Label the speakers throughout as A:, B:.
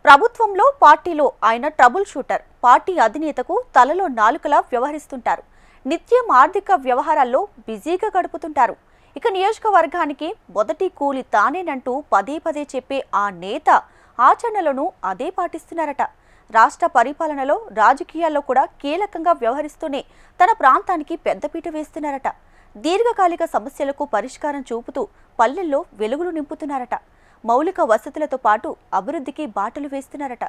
A: ప్రభుత్వంలో పార్టీలో ఆయన ట్రబుల్ షూటర్. పార్టీ అధినేతకు తలలో నాలుకలా వ్యవహరిస్తుంటారు. నిత్యం ఆర్థిక వ్యవహారాల్లో బిజీగా గడుపుతుంటారు. ఇక నియోజకవర్గానికి మొదటి కూలి తానేనంటూ పదే పదే చెప్పే ఆ నేత ఆచరణలను అదే పాటిస్తున్నారట. రాష్ట్ర పరిపాలనలో రాజకీయాల్లో కూడా కీలకంగా వ్యవహరిస్తూనే తన ప్రాంతానికి పెద్దపీట వేస్తున్నారట. దీర్ఘకాలిక సమస్యలకు పరిష్కారం చూపుతూ పల్లెల్లో వెలుగులు నింపుతున్నారట. మౌలిక వసతులతో పాటు అభివృద్ధికి బాటలు వేస్తున్నారట.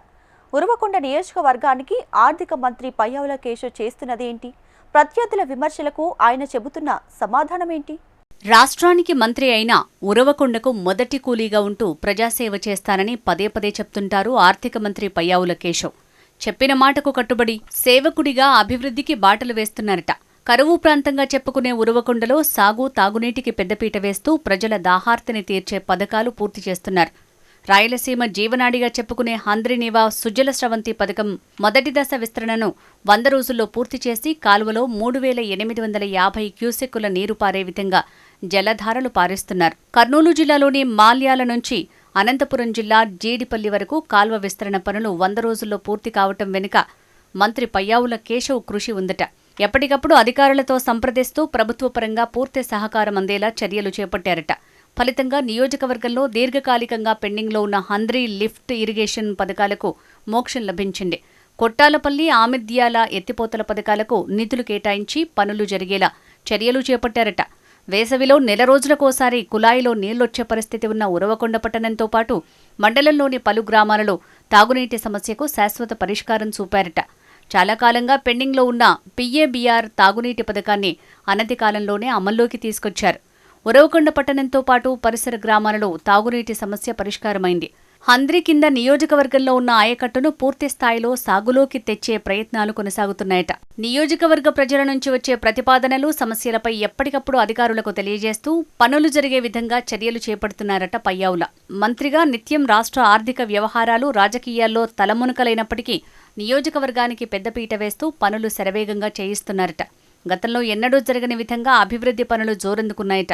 A: ఉరవకొండ నియోజకవర్గానికి ఆర్థిక మంత్రి పయ్యావుల కేశవ్ చేస్తున్నదేంటి? ప్రత్యర్థుల విమర్శలకు ఆయన చెబుతున్న సమాధానమేంటి?
B: రాష్ట్రానికి మంత్రి అయినా ఉరవకొండకు మొదటి కూలీగా ఉంటూ ప్రజాసేవ చేస్తానని పదే పదే చెప్తుంటారు ఆర్థిక మంత్రి పయ్యావుల కేశవ్. చెప్పిన మాటకు కట్టుబడి సేవకుడిగా అభివృద్ధికి బాటలు వేస్తున్నారట. కరువు ప్రాంతంగా చెప్పుకునే ఉరవకొండలో సాగు, తాగునీటికి పెద్దపీట వేస్తూ ప్రజల దాహార్తిని తీర్చే పథకాలు పూర్తి చేస్తున్నారు. రాయలసీమ జీవనాడిగా చెప్పుకునే హంద్రీనీవా సుజల స్రవంతి పథకం మొదటి దశ విస్తరణను 100 రోజుల్లో పూర్తి చేసి కాలువలో 3850 క్యూసెక్కుల నీరు పారే విధంగా జలధారలు పారిస్తున్నారు. కర్నూలు జిల్లాలోని మాల్యాల నుంచి అనంతపురం జిల్లా జీడిపల్లి వరకు కాల్వ విస్తరణ పనులు 100 రోజుల్లో పూర్తి కావటం వెనుక మంత్రి పయ్యావుల కేశవ్ కృషి ఉందట. ఎప్పటికప్పుడు అధికారులతో సంప్రదిస్తూ ప్రభుత్వపరంగా పూర్తి సహకారం అందేలా చర్యలు చేపట్టారట. ఫలితంగా నియోజకవర్గంలో దీర్ఘకాలికంగా పెండింగ్లో ఉన్న హంద్రీ లిఫ్ట్ ఇరిగేషన్ పథకాలకు మోక్షం లభించింది. కొట్టాలపల్లి, ఆమిద్యాల ఎత్తిపోతల పథకాలకు నిధులు కేటాయించి పనులు జరిగేలా చర్యలు చేపట్టారట. వేసవిలో నెల రోజులకోసారి కుళాయిలో నీళ్లొచ్చే పరిస్థితి ఉన్న ఉరవకొండ పట్టణంతో పాటు మండలంలోని పలు గ్రామాలలో తాగునీటి సమస్యకు శాశ్వత పరిష్కారం చూపారట. చాలా కాలంగా పెండింగ్లో ఉన్న పిఏబిఆర్ తాగునీటి పథకాన్ని అనతి కాలంలోనే అమల్లోకి తీసుకొచ్చారు. ఉరవకొండ పట్టణంతో పాటు పరిసర గ్రామాలలో తాగునీటి సమస్య పరిష్కారమైంది. హంద్రీ కింద నియోజకవర్గంలో ఉన్న ఆయకట్టును పూర్తి స్థాయిలో సాగులోకి తెచ్చే ప్రయత్నాలు కొనసాగుతున్నాయట. నియోజకవర్గ ప్రజల నుంచి వచ్చే ప్రతిపాదనలు, సమస్యలపై ఎప్పటికప్పుడు అధికారులకు తెలియజేస్తూ పనులు జరిగే విధంగా చర్యలు చేపడుతున్నారట పయ్యావుల. మంత్రిగా నిత్యం రాష్ట్ర ఆర్థిక వ్యవహారాలు, రాజకీయాల్లో తలమునకలైనప్పటికీ నియోజకవర్గానికి పెద్దపీట వేస్తూ పనులు శరవేగంగా చేయిస్తున్నారట. గతంలో ఎన్నడూ జరగని విధంగా అభివృద్ధి పనులు జోరందుకున్నాయట.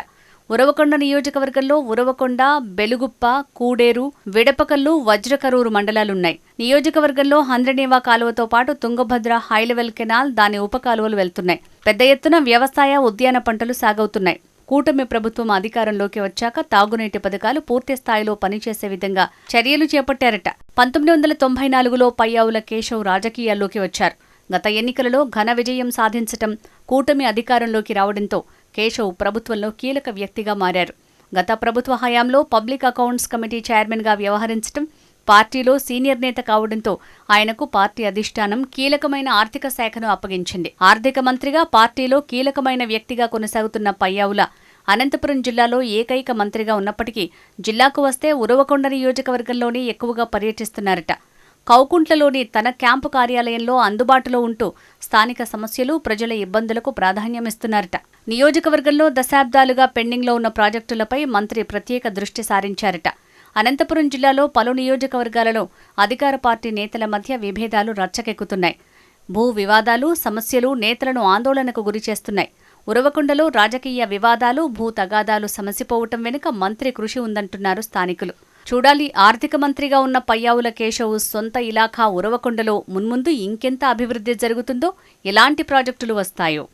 B: ఉరవకొండ నియోజకవర్గంలో ఉరవకొండ, బెలుగుప్ప, కూడేరు, విడపకల్లు, వజ్రకరూరు మండలాలున్నాయి. నియోజకవర్గంలో హంద్రీనీవా కాలువతో పాటు తుంగభద్ర హైలెవెల్ కెనాల్, దాని ఉపకాలువలు వెళ్తున్నాయి. పెద్ద ఎత్తున వ్యవసాయ, ఉద్యాన పంటలు సాగవుతున్నాయి. కూటమి ప్రభుత్వం అధికారంలోకి వచ్చాక తాగునీటి పథకాలు పూర్తి స్థాయిలో పనిచేసే విధంగా చర్యలు చేపట్టారట. 1994లో పయ్యావుల కేశవ్ రాజకీయాల్లోకి వచ్చారు. గత ఎన్నికలలో ఘన విజయం సాధించటం, కూటమి అధికారంలోకి రావడంతో కేశవ్ ప్రభుత్వంలో కీలక వ్యక్తిగా మారారు. గత ప్రభుత్వ హయాంలో పబ్లిక్ అకౌంట్స్ కమిటీ చైర్మన్గా వ్యవహరించటం, పార్టీలో సీనియర్ నేత కావడంతో ఆయనకు పార్టీ అధిష్టానం కీలకమైన ఆర్థిక శాఖను అప్పగించింది. ఆర్థిక మంత్రిగా పార్టీలో కీలకమైన వ్యక్తిగా కొనసాగుతున్న పయ్యావుల అనంతపురం జిల్లాలో ఏకైక మంత్రిగా ఉన్నప్పటికీ జిల్లాకు వస్తే ఉరవకొండ నియోజకవర్గంలోనే ఎక్కువగా పర్యటిస్తున్నారట. కౌకుంట్లలోని తన క్యాంపు కార్యాలయంలో అందుబాటులో ఉంటూ స్థానిక సమస్యలు, ప్రజల ఇబ్బందులకు ప్రాధాన్యమిస్తున్నారట. నియోజకవర్గంలో దశాబ్దాలుగా పెండింగ్లో ఉన్న ప్రాజెక్టులపై మంత్రి ప్రత్యేక దృష్టి సారించారట. అనంతపురం జిల్లాలో పలు నియోజకవర్గాలలో అధికార పార్టీ నేతల మధ్య విభేదాలు రచ్చకెక్కుతున్నాయి. భూ వివాదాలు, సమస్యలు నేతలను ఆందోళనకు గురిచేస్తున్నాయి. ఉరవకొండలో రాజకీయ వివాదాలు, భూ తగాదాలు సమసిపోవటం వెనుక మంత్రి కృషి ఉందంటున్నారు స్థానికులు. చూడాలి, ఆర్థిక మంత్రిగా ఉన్న పయ్యావుల కేశవ్ సొంత ఇలాఖా ఉరవకొండలో మున్ముందు ఇంకెంత అభివృద్ధి జరుగుతుందో, ఎలాంటి ప్రాజెక్టులు వస్తాయో.